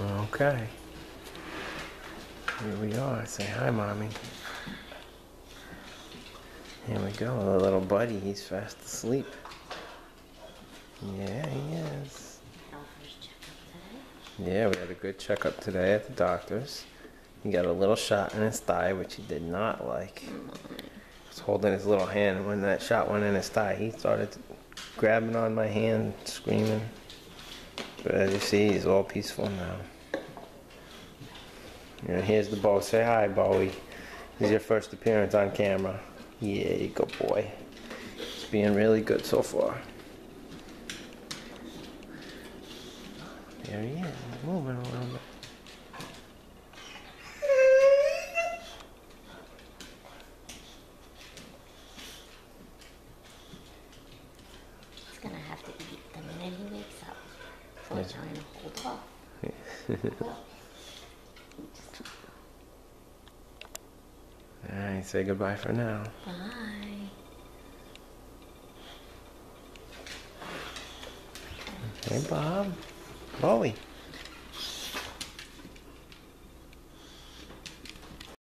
Okay. Here we are. Say hi, Mommy. Here we go. The little buddy, he's fast asleep. Yeah, he is. Yeah, we had a good checkup today at the doctor's. He got a little shot in his thigh, which he did not like. He was holding his little hand. When that shot went in his thigh, he started grabbing on my hand, screaming. But as you see, he's all peaceful now. And here's the Bo. Say hi, Bowie. This is your first appearance on camera. Yeah, you go, boy. It's being really good so far. There he is. He's moving a little bit. He's gonna have to eat the minute he wakes up. So I'm trying to hold off. Alright, say goodbye for now. Bye. Hey, Bob. Bowie.